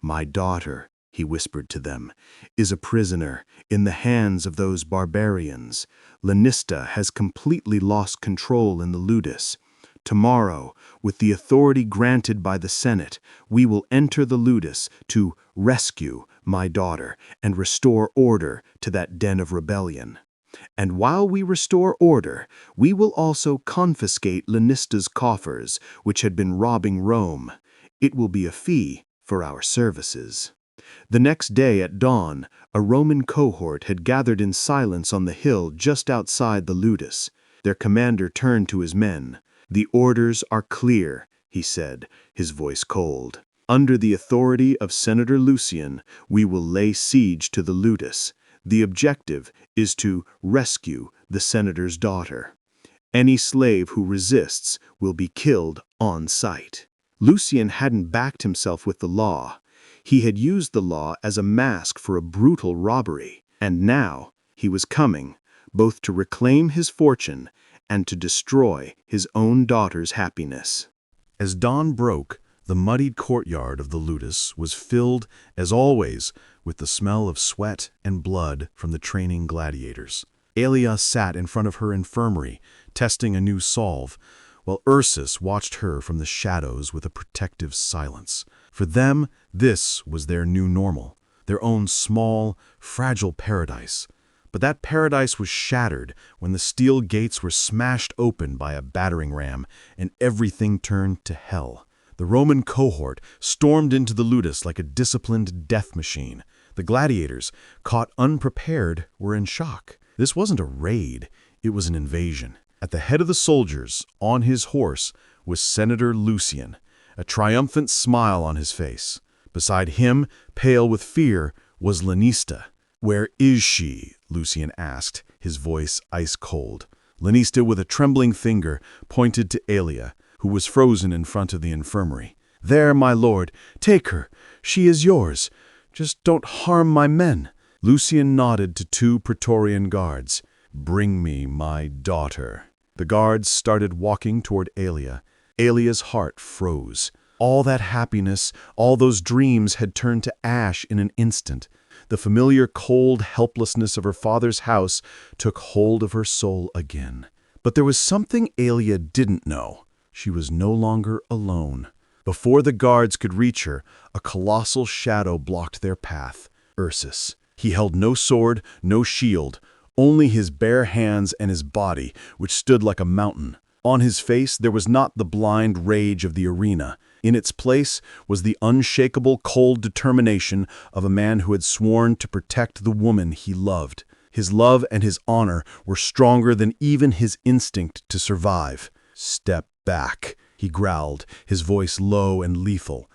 Speaker 2: "My daughter," he whispered to them, "is a prisoner in the hands of those barbarians. Lanista has completely lost control in the ludus. Tomorrow, with the authority granted by the Senate, we will enter the ludus to rescue my daughter and restore order to that den of rebellion. And while we restore order, we will also confiscate Lanista's coffers, which had been robbing Rome. It will be a fee for our services." The next day at dawn, a Roman cohort had gathered in silence on the hill just outside the ludus. Their commander turned to his men. "The orders are clear," he said, his voice cold. "Under the authority of Senator Lucien, we will lay siege to the ludus. The objective is to rescue the senator's daughter. Any slave who resists will be killed on sight." Lucien hadn't backed himself with the law. He had used the law as a mask for a brutal robbery. And now he was coming, both to reclaim his fortune and to destroy his own daughter's happiness.
Speaker 1: As dawn broke, the muddied courtyard of the ludus was filled, as always, with the smell of sweat and blood from the training gladiators. Aelia sat in front of her infirmary, testing a new solve, while Ursus watched her from the shadows with a protective silence. For them, this was their new normal, their own small, fragile paradise. But that paradise was shattered when the steel gates were smashed open by a battering ram, and everything turned to hell. The Roman cohort stormed into the ludus like a disciplined death machine. The gladiators, caught unprepared, were in shock. This wasn't a raid, it was an invasion. At the head of the soldiers, on his horse, was Senator Lucien, a triumphant smile on his face. Beside him, pale with fear, was Lanista. "Where is she?" Lucien asked, his voice ice cold. Lanista, with a trembling finger, pointed to Aelia, who was frozen in front of the infirmary. "There, my lord, take her. She is yours. Just don't harm my men." Lucien nodded to two Praetorian guards. "Bring me my daughter." The guards started walking toward Aelia. Aelia's heart froze. All that happiness, all those dreams had turned to ash in an instant. The familiar cold helplessness of her father's house took hold of her soul again. But there was something Aelia didn't know. She was no longer alone. Before the guards could reach her, a colossal shadow blocked their path. Ursus. He held no sword, no shield, only his bare hands and his body, which stood like a mountain. On his face there was not the blind rage of the arena. In its place was the unshakable cold determination of a man who had sworn to protect the woman he loved. His love and his honor were stronger than even his instinct to survive. "Step back," he growled, his voice low and lethal.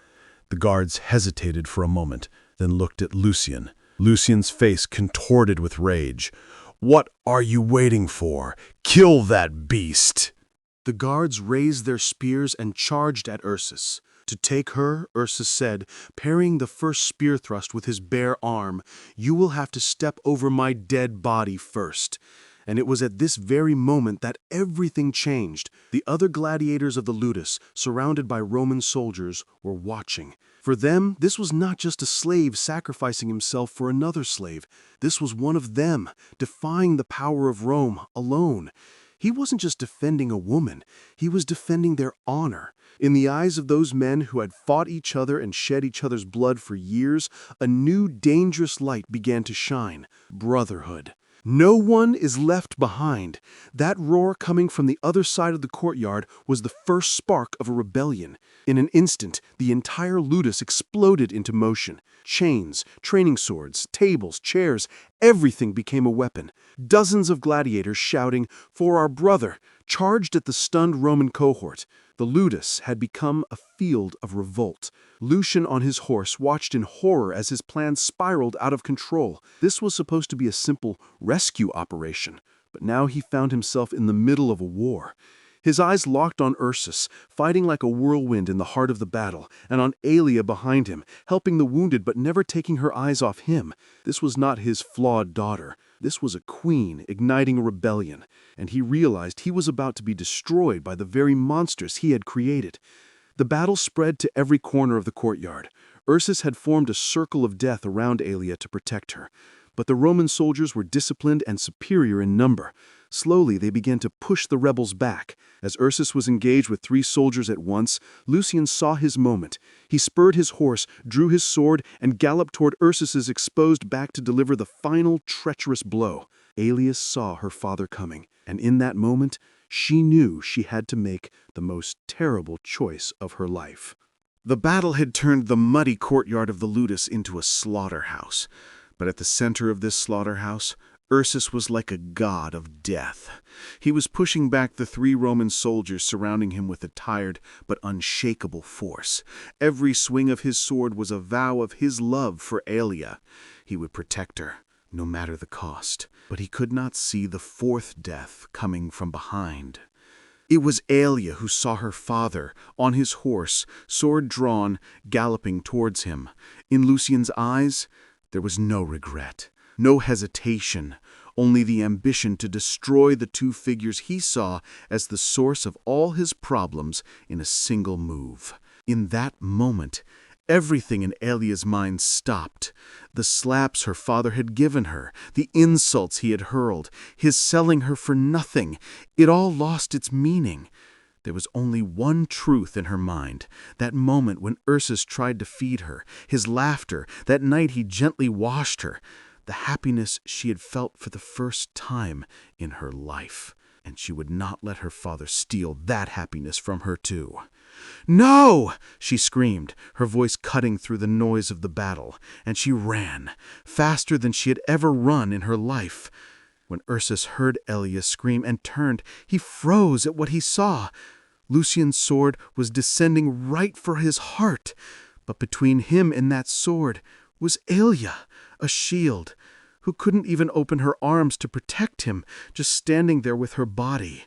Speaker 1: The guards hesitated for a moment, then looked at Lucien. Lucien's face contorted with rage. "What are you waiting for? Kill that beast!" The guards raised their spears and charged at Ursus.
Speaker 4: To take her, Ursus said, parrying the first spear thrust with his bare arm, you will have to step over my dead body first. And it was at this very moment that everything changed. The other gladiators of the ludus, surrounded by Roman soldiers, were watching. For them, this was not just a slave sacrificing himself for another slave. This was one of them, defying the power of Rome alone. He wasn't just defending a woman, he was defending their honor. In the eyes of those men who had fought each other and shed each other's blood for years, a new dangerous light began to shine: brotherhood. No one is left behind. That roar coming from the other side of the courtyard was the first spark of a rebellion. In an instant, the entire ludus exploded into motion. Chains, training swords, tables, chairs, everything became a weapon. Dozens of gladiators shouting, "For our brother!" charged at the stunned Roman cohort. The ludus had become a field of revolt. Lucian on his horse watched in horror as his plan spiraled out of control. This was supposed to be a simple rescue operation, but now he found himself in the middle of a war. His eyes locked on Ursus, fighting like a whirlwind in the heart of the battle, and on Aelia behind him, helping the wounded but never taking her eyes off him. This was not his flawed daughter. This was a queen igniting a rebellion, and he realized he was about to be destroyed by the very monsters he had created. The battle spread to every corner of the courtyard. Ursus had formed a circle of death around Aelia to protect her. But the Roman soldiers were disciplined and superior in number. Slowly, they began to push the rebels back. As Ursus was engaged with 3 soldiers at once, Lucian saw his moment. He spurred his horse, drew his sword, and galloped toward Ursus's exposed back to deliver the final treacherous blow. Aelia saw her father coming, and in that moment, she knew she had to make the most terrible choice of her life. The battle had turned the muddy courtyard of the ludus into a slaughterhouse. But at the center of this slaughterhouse, Ursus was like a god of death. He was pushing back the 3 Roman soldiers surrounding him with a tired but unshakable force. Every swing of his sword was a vow of his love for Aelia. He would protect her, no matter the cost. But he could not see the 4th death coming from behind. It was Aelia who saw her father, on his horse, sword drawn, galloping towards him. In Lucian's eyes, there was no regret, no hesitation, only the ambition to destroy the 2 figures he saw as the source of all his problems in a single move. In that moment, everything in Aelia's mind stopped. The slaps her father had given her, the insults he had hurled, his selling her for nothing, it all lost its meaning. There was only one truth in her mind, that moment when Ursus tried to feed her, his laughter, that night he gently washed her, the happiness she had felt for the first time in her life. And she would not let her father steal that happiness from her too. "No!" she screamed, her voice cutting through the noise of the battle, and she ran, faster than she had ever run in her life. When Ursus heard Aelia scream and turned, he froze at what he saw. Lucian's sword was descending right for his heart, but between him and that sword was Aelia, a shield, who couldn't even open her arms to protect him, just standing there with her body.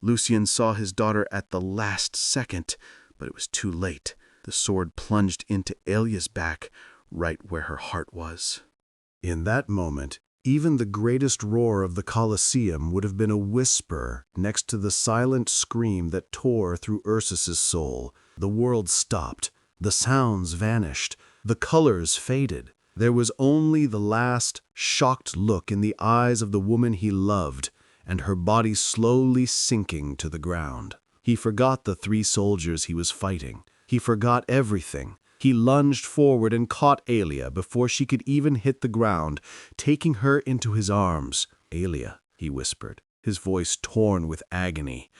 Speaker 4: Lucian saw his daughter at the last second, but it was too late. The sword plunged into Aelia's back, right where her heart was.
Speaker 1: In that moment, even the greatest roar of the Colosseum would have been a whisper next to the silent scream that tore through Ursus's soul. The world stopped. The sounds vanished. The colors faded. There was only the last, shocked look in the eyes of the woman he loved, and her body slowly sinking to the ground. He forgot the 3 soldiers he was fighting. He forgot everything. He lunged forward and caught Aelia before she could even hit the ground, taking her into his arms. "Aelia," he whispered, his voice torn with agony.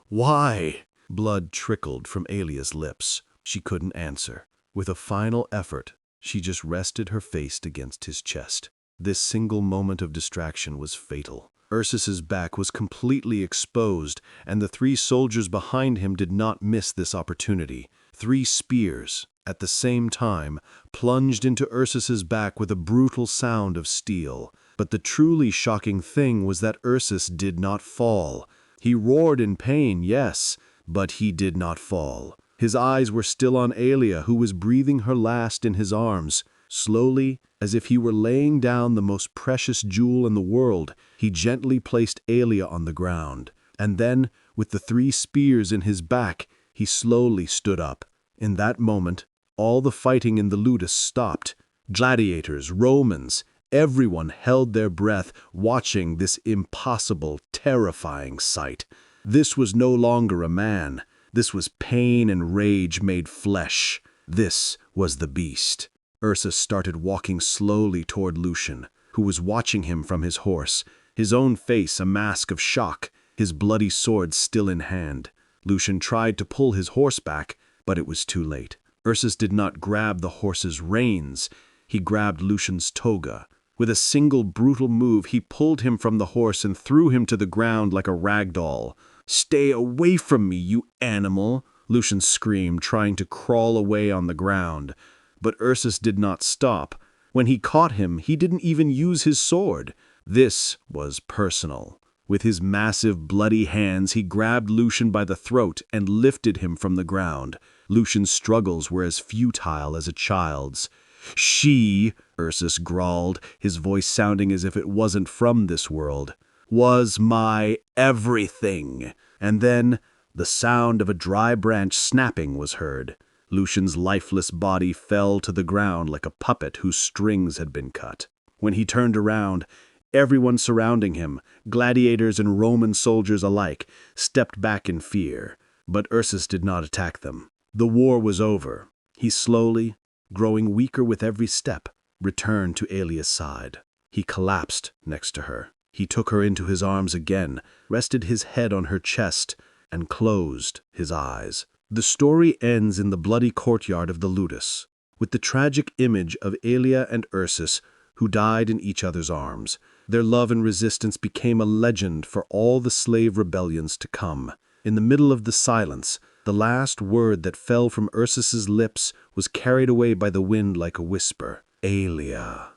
Speaker 1: "Why?" Blood trickled from Aelia's lips. She couldn't answer. With a final effort, she just rested her face against his chest. This single moment of distraction was fatal. Ursus's back was completely exposed, and the 3 soldiers behind him did not miss this opportunity. 3 spears, at the same time, plunged into Ursus's back with a brutal sound of steel. But the truly shocking thing was that Ursus did not fall. He roared in pain, yes, but he did not fall.
Speaker 2: His eyes were still on Aelia, who was breathing her last in his arms. Slowly, as if he were laying down the most precious jewel in the world, he gently placed Aelia on the ground. And then, with the 3 spears in his back, he slowly stood up. In that moment, all the fighting in the ludus stopped. Gladiators, Romans, everyone held their breath, watching this impossible, terrifying sight. This was no longer a man. This was pain and rage made flesh. This was the beast. Ursus started walking slowly toward Lucian, who was watching him from his horse, his own face a mask of shock, his bloody sword still in hand. Lucian tried to pull his horse back, but it was too late. Ursus did not grab the horse's reins. He grabbed Lucian's toga. With a single brutal move, he pulled him from the horse and threw him to the ground like a rag doll. "Stay away from me, you animal!" Lucian screamed, trying to crawl away on the ground. But Ursus did not stop. When he caught him, he didn't even use his sword. This was personal. With his massive, bloody hands, he grabbed Lucian by the throat and lifted him from the ground. Lucian's struggles were as futile as a child's. "She," Ursus growled, his voice sounding as if it wasn't from this world, "was my everything." And then the sound of a dry branch snapping was heard. Lucian's lifeless body fell to the ground like a puppet whose strings had been cut. When he turned around, everyone surrounding him, gladiators and Roman soldiers alike, stepped back in fear. But Ursus did not attack them. The war was over. He slowly, growing weaker with every step, returned to Aelia's side. He collapsed next to her. He took her into his arms again, rested his head on her chest, and closed his eyes. The story ends in the bloody courtyard of the ludus, with the tragic image of Aelia and Ursus, who died in each other's arms. Their love and resistance became a legend for all the slave rebellions to come. In the middle of the silence, the last word that fell from Ursus's lips was carried away by the wind like a whisper. "Aelia."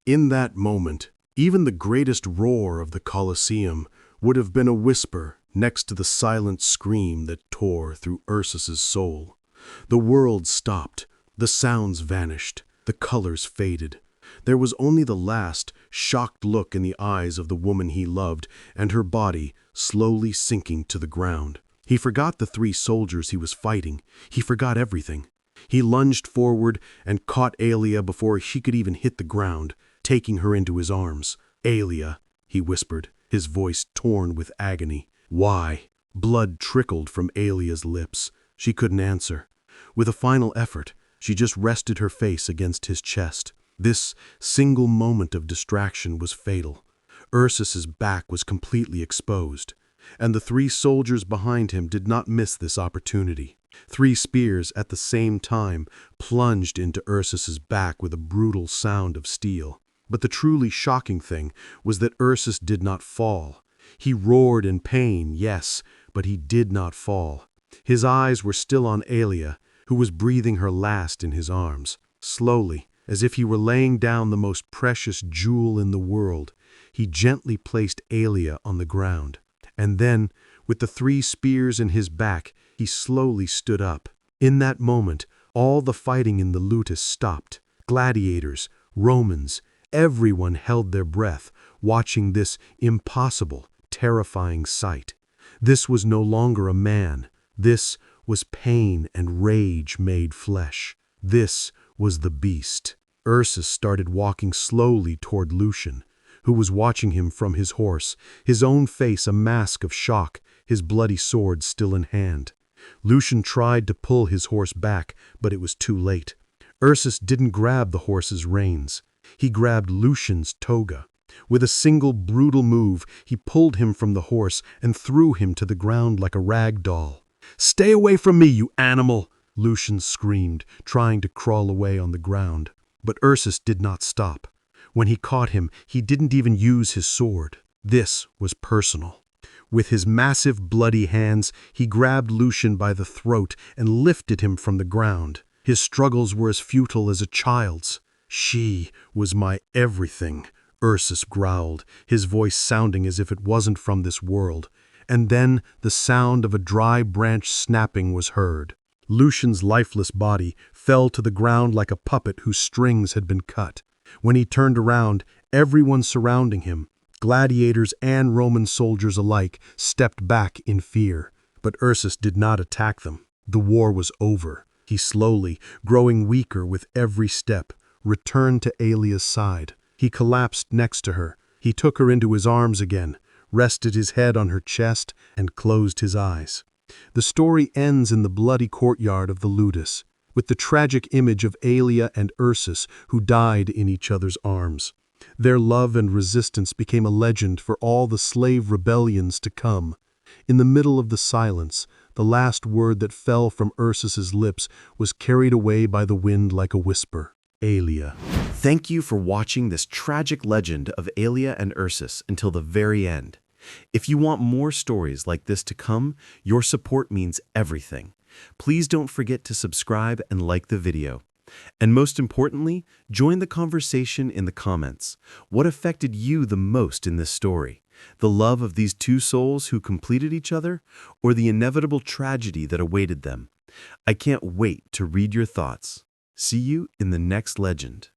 Speaker 1: In that moment, even the greatest roar of the Colosseum would have been a whisper next to the silent scream that tore through Ursus's soul. The world stopped, the sounds vanished, the colors faded. There was only the last, shocked look in the eyes of the woman he loved, and her body slowly sinking to the ground. He forgot the 3 soldiers he was fighting. He forgot everything. He lunged forward and caught Aelia before she could even hit the ground, taking her into his arms. "Aelia," he whispered, his voice torn with agony. "Why?" Blood trickled from Aelia's lips. She couldn't answer. With a final effort, she just rested her face against his chest. This single moment of distraction was fatal. Ursus's back was completely exposed, and the 3 soldiers behind him did not miss this opportunity. 3 spears at the same time plunged into Ursus's back with a brutal sound of steel. But the truly shocking thing was that Ursus did not fall. He roared in pain, yes, but he did not fall. His eyes were still on Aelia, who was breathing her last in his arms. Slowly, as if he were laying down the most precious jewel in the world, he gently placed Aelia on the ground. And then, with the 3 spears in his back, he slowly stood up. In that moment, all the fighting in the ludus stopped. Gladiators, Romans, everyone held their breath, watching this impossible, terrifying sight. This was no longer a man. This was pain and rage made flesh. This was the beast. Ursus started walking slowly toward Lucian, who was watching him from his horse, his own face a mask of shock, his bloody sword still in hand. Lucian tried to pull his horse back, but it was too late. Ursus didn't grab the horse's reins. He grabbed Lucian's toga. With a single brutal move, he pulled him from the horse and threw him to the ground like a rag doll. "Stay away from me, you animal!" Lucian screamed, trying to crawl away on the ground. But Ursus did not stop. When he caught him, he didn't even use his sword. This was personal. With his massive, bloody hands, he grabbed Lucian by the throat and lifted him from the ground. His struggles were as futile as a child's. "She was my everything," Ursus growled, his voice sounding as if it wasn't from this world. And then the sound of a dry branch snapping was heard. Lucian's lifeless body fell to the ground like a puppet whose strings had been cut. When he turned around, everyone surrounding him, gladiators and Roman soldiers alike, stepped back in fear. But Ursus did not attack them. The war was over. He slowly, growing weaker with every step, returned to Aelia's side. He collapsed next to her. He took her into his arms again, rested his head on her chest, and closed his eyes. The story ends in the bloody courtyard of the Ludus, with the tragic image of Aelia and Ursus who died in each other's arms. Their love and resistance became a legend for all the slave rebellions to come. In the middle of the silence, the last word that fell from Ursus's lips was carried away by the wind like a whisper. Aelia.
Speaker 3: Thank you for watching this tragic legend of Aelia and Ursus until the very end. If you want more stories like this to come, your support means everything. Please don't forget to subscribe and like the video. And most importantly, join the conversation in the comments. What affected you the most in this story? The love of these two souls who completed each other, or the inevitable tragedy that awaited them? I can't wait to read your thoughts. See you in the next legend.